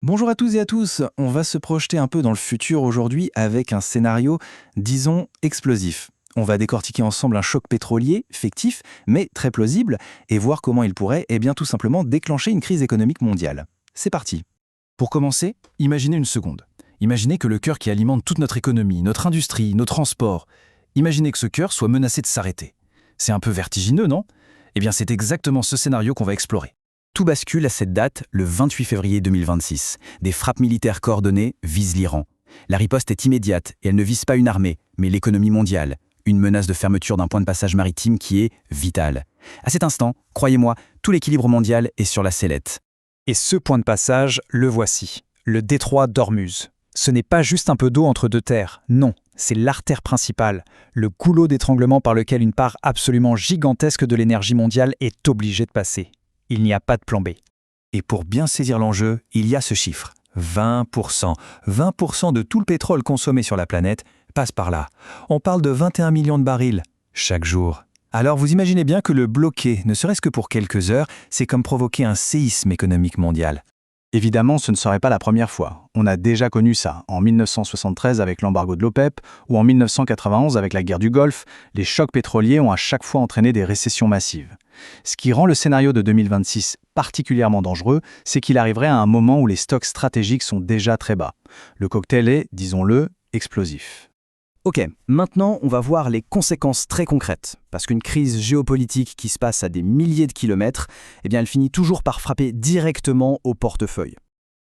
Bonjour à tous et à tous, on va se projeter un peu dans le futur aujourd'hui avec un scénario, disons, explosif. On va décortiquer ensemble un choc pétrolier, fictif, mais très plausible, et voir comment il pourrait, bien tout simplement, déclencher une crise économique mondiale. C'est parti. Pour commencer, imaginez une seconde. Imaginez que le cœur qui alimente toute notre économie, notre industrie, nos transports, imaginez que ce cœur soit menacé de s'arrêter. C'est un peu vertigineux, non? C'est exactement ce scénario qu'on va explorer. Tout bascule à cette date, le 28 février 2026. Des frappes militaires coordonnées visent l'Iran. La riposte est immédiate et elle ne vise pas une armée, mais l'économie mondiale. Une menace de fermeture d'un point de passage maritime qui est vitale. À cet instant, croyez-moi, tout l'équilibre mondial est sur la sellette. Et ce point de passage, le voici, le détroit d'Ormuz. Ce n'est pas juste un peu d'eau entre deux terres, non, c'est l'artère principale, le goulot d'étranglement par lequel une part absolument gigantesque de l'énergie mondiale est obligée de passer. Il n'y a pas de plan B. Et pour bien saisir l'enjeu, il y a ce chiffre. 20%. 20% de tout le pétrole consommé sur la planète passe par là. On parle de 21 millions de barils chaque jour. Alors vous imaginez bien que le bloquer, ne serait-ce que pour quelques heures, c'est comme provoquer un séisme économique mondial. Évidemment, ce ne serait pas la première fois. On a déjà connu ça, en 1973 avec l'embargo de l'OPEP ou en 1991 avec la guerre du Golfe. Les chocs pétroliers ont à chaque fois entraîné des récessions massives. Ce qui rend le scénario de 2026 particulièrement dangereux, c'est qu'il arriverait à un moment où les stocks stratégiques sont déjà très bas. Le cocktail est, disons-le, explosif. Ok, maintenant on va voir les conséquences très concrètes, parce qu'une crise géopolitique qui se passe à des milliers de kilomètres, elle finit toujours par frapper directement au portefeuille.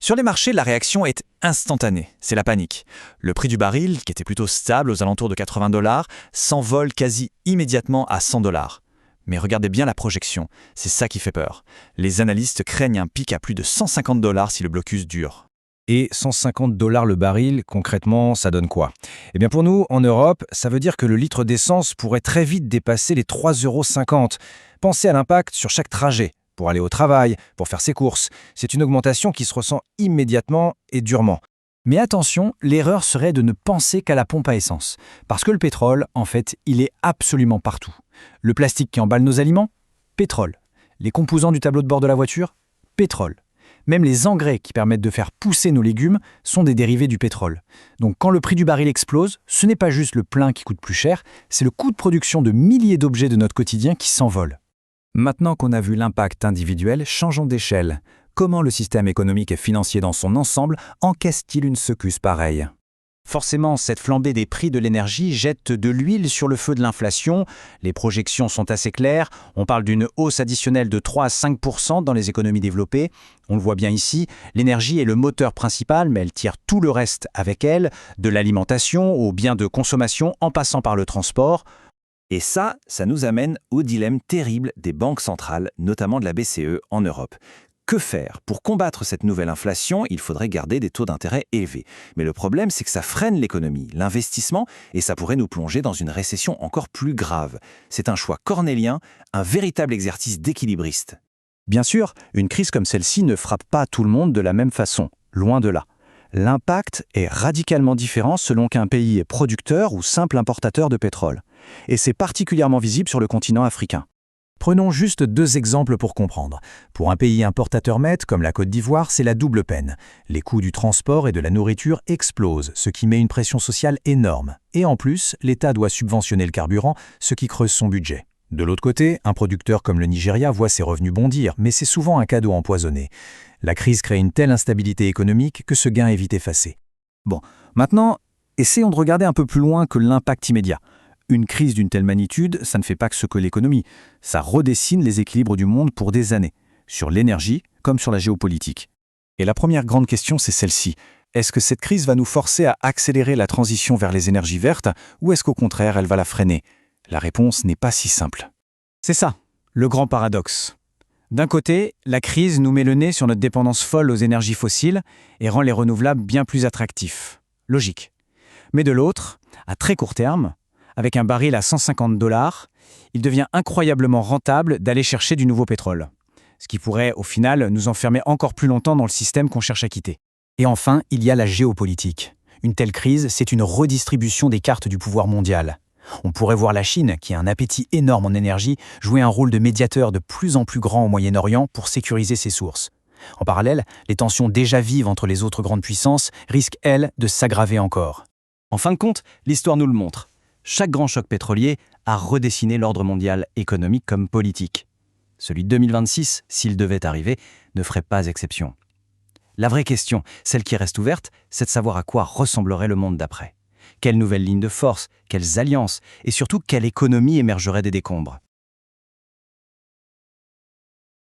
Sur les marchés, la réaction est instantanée, c'est la panique. Le prix du baril, qui était plutôt stable aux alentours de 80 $, s'envole quasi immédiatement à 100 $. Mais regardez bien la projection, c'est ça qui fait peur. Les analystes craignent un pic à plus de 150 $ si le blocus dure. Et 150 $ le baril, concrètement, ça donne quoi? Pour nous, en Europe, ça veut dire que le litre d'essence pourrait très vite dépasser les 3,50 €. Pensez à l'impact sur chaque trajet, pour aller au travail, pour faire ses courses. C'est une augmentation qui se ressent immédiatement et durement. Mais attention, l'erreur serait de ne penser qu'à la pompe à essence. Parce que le pétrole, en fait, il est absolument partout. Le plastique qui emballe nos aliments? Pétrole. Les composants du tableau de bord de la voiture? Pétrole. Même les engrais qui permettent de faire pousser nos légumes sont des dérivés du pétrole. Donc quand le prix du baril explose, ce n'est pas juste le plein qui coûte plus cher, c'est le coût de production de milliers d'objets de notre quotidien qui s'envole. Maintenant qu'on a vu l'impact individuel, changeons d'échelle. Comment le système économique et financier dans son ensemble encaisse-t-il une secousse pareille? Forcément, cette flambée des prix de l'énergie jette de l'huile sur le feu de l'inflation. Les projections sont assez claires. On parle d'une hausse additionnelle de 3 à 5% dans les économies développées. On le voit bien ici, l'énergie est le moteur principal, mais elle tire tout le reste avec elle, de l'alimentation aux biens de consommation en passant par le transport. Et ça nous amène au dilemme terrible des banques centrales, notamment de la BCE en Europe. Que faire? Pour combattre cette nouvelle inflation, il faudrait garder des taux d'intérêt élevés. Mais le problème, c'est que ça freine l'économie, l'investissement, et ça pourrait nous plonger dans une récession encore plus grave. C'est un choix cornélien, un véritable exercice d'équilibriste. Bien sûr, une crise comme celle-ci ne frappe pas tout le monde de la même façon, loin de là. L'impact est radicalement différent selon qu'un pays est producteur ou simple importateur de pétrole. Et c'est particulièrement visible sur le continent africain. Prenons juste 2 exemples pour comprendre. Pour un pays importateur net comme la Côte d'Ivoire, c'est la double peine. Les coûts du transport et de la nourriture explosent, ce qui met une pression sociale énorme. Et en plus, l'État doit subventionner le carburant, ce qui creuse son budget. De l'autre côté, un producteur comme le Nigeria voit ses revenus bondir, mais c'est souvent un cadeau empoisonné. La crise crée une telle instabilité économique que ce gain est vite effacé. Bon, maintenant, essayons de regarder un peu plus loin que l'impact immédiat. Une crise d'une telle magnitude, ça ne fait pas que ce que l'économie. Ça redessine les équilibres du monde pour des années, sur l'énergie comme sur la géopolitique. Et la première grande question, c'est celle-ci. Est-ce que cette crise va nous forcer à accélérer la transition vers les énergies vertes ou est-ce qu'au contraire, elle va la freiner? La réponse n'est pas si simple. C'est ça, le grand paradoxe. D'un côté, la crise nous met le nez sur notre dépendance folle aux énergies fossiles et rend les renouvelables bien plus attractifs. Logique. Mais de l'autre, à très court terme, avec un baril à 150 $, il devient incroyablement rentable d'aller chercher du nouveau pétrole. Ce qui pourrait, au final, nous enfermer encore plus longtemps dans le système qu'on cherche à quitter. Et enfin, il y a la géopolitique. Une telle crise, c'est une redistribution des cartes du pouvoir mondial. On pourrait voir la Chine, qui a un appétit énorme en énergie, jouer un rôle de médiateur de plus en plus grand au Moyen-Orient pour sécuriser ses sources. En parallèle, les tensions déjà vives entre les autres grandes puissances risquent, elles, de s'aggraver encore. En fin de compte, l'histoire nous le montre. Chaque grand choc pétrolier a redessiné l'ordre mondial économique comme politique. Celui de 2026, s'il devait arriver, ne ferait pas exception. La vraie question, celle qui reste ouverte, c'est de savoir à quoi ressemblerait le monde d'après. Quelles nouvelles lignes de force, quelles alliances, et surtout quelle économie émergerait des décombres.